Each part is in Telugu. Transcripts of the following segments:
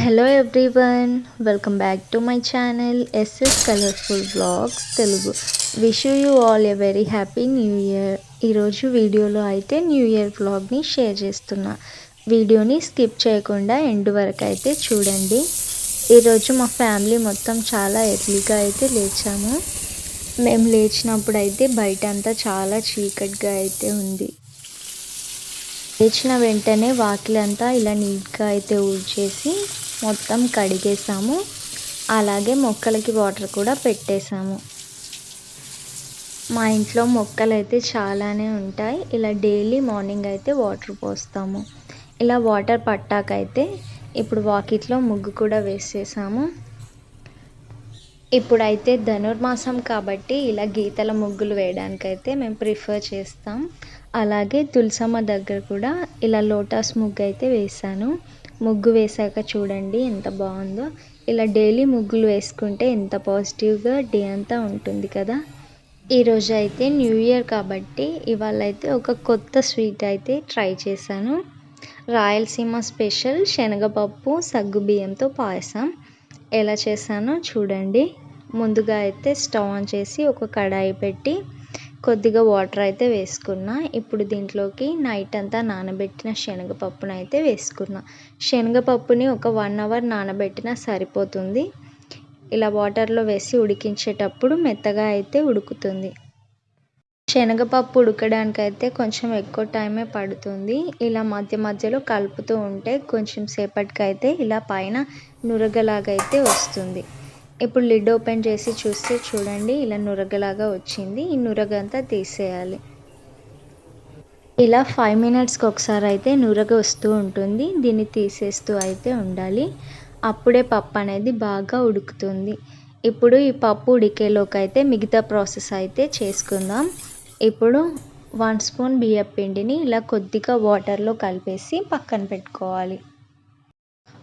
Hello everyone, welcome back to my channel SS colourful vlogs Telugu. Wish you all a very happy new year. ఈరోజు వీడియోలో అయితే న్యూ ఇయర్ వ్లాగ్ని షేర్ చేస్తున్నా. వీడియోని స్కిప్ చేయకుండా ఎండ్ వరకు అయితే చూడండి. ఈరోజు మా ఫ్యామిలీ మొత్తం చాలా ఎర్లీగా అయితే లేచాము. మేము లేచినప్పుడు అయితే బయట అంతా చాలా చీకటిగా అయితే ఉంది. లేచిన వెంటనే వాకిలంతా ఇలా నీట్గా అయితే ఊడ్చేసి మొత్తం కడిగేసాము. అలాగే మొక్కలకి వాటర్ కూడా పెట్టేసాము. మా ఇంట్లో మొక్కలు అయితే చాలానే ఉంటాయి. ఇలా డైలీ మార్నింగ్ అయితే వాటర్ పోస్తాము. ఇలా వాటర్ పట్టాకైతే ఇప్పుడు వాకిట్లో ముగ్గు కూడా వేసేసాము. ఇప్పుడైతే ధనుర్మాసం కాబట్టి ఇలా గీతల ముగ్గులు వేయడానికైతే మేము ప్రిఫర్ చేస్తాం. అలాగే తులసమ్మ దగ్గర కూడా ఇలా లోటస్ ముగ్గు అయితే వేసాను. ముగ్గు వేసాక చూడండి ఎంత బాగుందో. ఇలా డైలీ ముగ్గులు వేసుకుంటే ఎంత పాజిటివ్గా డే అంతా ఉంటుంది కదా. ఈరోజు అయితే న్యూ ఇయర్ కాబట్టి ఇవాళ అయితే ఒక కొత్త స్వీట్ అయితే ట్రై చేశాను. రాయలసీమ స్పెషల్ శనగపప్పు సగ్గుబియ్యంతో పాయసం ఎలా చేశానో చూడండి. ముందుగా అయితే స్టవ్ ఆన్ చేసి ఒక కడాయి పెట్టి కొద్దిగా వాటర్ అయితే వేసుకున్నా. ఇప్పుడు దీంట్లోకి నైట్ అంతా నానబెట్టిన శనగపప్పును అయితే వేసుకున్నా. శనగపప్పుని ఒక 1 అవర్ నానబెట్టినా సరిపోతుంది. ఇలా వాటర్లో వేసి ఉడికించేటప్పుడు మెత్తగా అయితే ఉడుకుతుంది. శనగపప్పు ఉడకడానికైతే కొంచెం ఎక్కువ టైమే పడుతుంది. ఇలా మధ్య మధ్యలో కలుపుతూ ఉంటే కొంచెం సేపటికైతే ఇలా పైన నురగలాగా అయితే వస్తుంది. ఇప్పుడు లిడ్ ఓపెన్ చేసి చూస్తే చూడండి ఇలా నురగలాగా వచ్చింది. ఈ నురగంతా తీసేయాలి. ఇలా 5 మినిట్స్కి ఒకసారి అయితే నురగ వస్తూ ఉంటుంది. దీన్ని తీసేస్తూ అయితే ఉండాలి. అప్పుడే పప్పు అనేది బాగా ఉడుకుతుంది. ఇప్పుడు ఈ పప్పు ఉడికేలోకి అయితే మిగతా ప్రాసెస్ అయితే చేసుకుందాం. ఇప్పుడు 1 స్పూన్ బియ్యం పిండిని ఇలా కొద్దిగా వాటర్లో కలిపేసి పక్కన పెట్టుకోవాలి.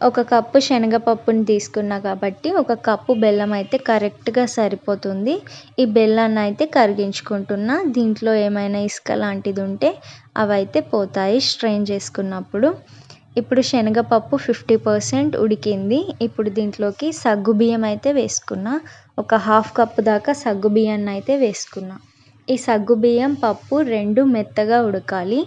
1 కప్పు శనగపప్పుని తీసుకున్నా కాబట్టి 1 కప్పు బెల్లం అయితే కరెక్ట్గా సరిపోతుంది. ఈ బెల్లాన్ని అయితే కరిగించుకుంటున్నా. దీంట్లో ఏమైనా ఇసుక లాంటిది ఉంటే అవైతే పోతాయి స్ట్రెయిన్ చేసుకున్నప్పుడు. ఇప్పుడు శనగపప్పు 50% ఉడికింది. ఇప్పుడు దీంట్లోకి సగ్గుబియ్యం అయితే వేసుకున్నా. ఒక 1/2 కప్పు దాకా సగ్గుబియ్యాన్ని అయితే వేసుకున్నా. ఈ సగ్గుబియ్యం పప్పు 2 మెత్తగా ఉడకాలి.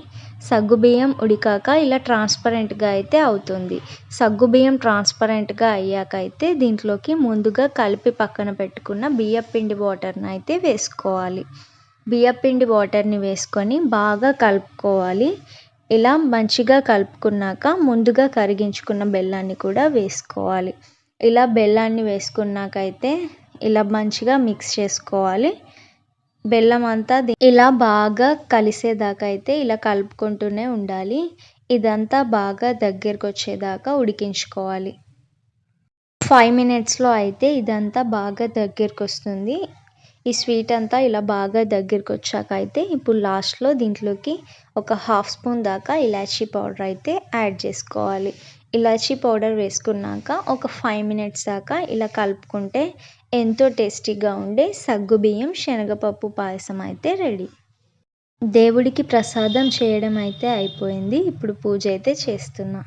సగ్గుబియ్యం ఉడికాక ఇలా ట్రాన్స్పరెంట్గా అయితే అవుతుంది. సగ్గుబియ్యం ట్రాన్స్పరెంట్గా అయ్యాక అయితే దీంట్లోకి ముందుగా కలిపి పక్కన పెట్టుకున్న బియ్యపిండి వాటర్ని అయితే వేసుకోవాలి. బియ్యపిండి వాటర్ని వేసుకొని బాగా కలుపుకోవాలి. ఇలా మంచిగా కలుపుకున్నాక ముందుగా కరిగించుకున్న బెల్లాన్ని కూడా వేసుకోవాలి. ఇలా బెల్లాన్ని వేసుకున్నాకైతే ఇలా మంచిగా మిక్స్ చేసుకోవాలి. బెల్లం అంతా ఇలా బాగా కలిసేదాకా అయితే ఇలా కలుపుకుంటూనే ఉండాలి. ఇదంతా బాగా దగ్గరకు వచ్చేదాకా ఉడికించుకోవాలి. 5 మినిట్స్లో అయితే ఇదంతా బాగా దగ్గరకు వస్తుంది. ఈ స్వీట్ అంతా ఇలా బాగా దగ్గరకు వచ్చాక అయితే ఇప్పుడు లాస్ట్లో దీంట్లోకి ఒక 1/2 స్పూన్ దాకా ఇలాచీ పౌడర్ అయితే యాడ్ చేసుకోవాలి. ఇలాచీ పౌడర్ వేసుకున్నాక ఒక 5 మినిట్స్ దాకా ఇలా కలుపుకుంటే ఎంతో టేస్టీగా ఉండే సగ్గుబియ్యం శనగపప్పు పాయసం అయితే రెడీ. దేవుడికి ప్రసాదం చేయడం అయితే అయిపోయింది. ఇప్పుడు పూజ అయితే చేస్తున్నా.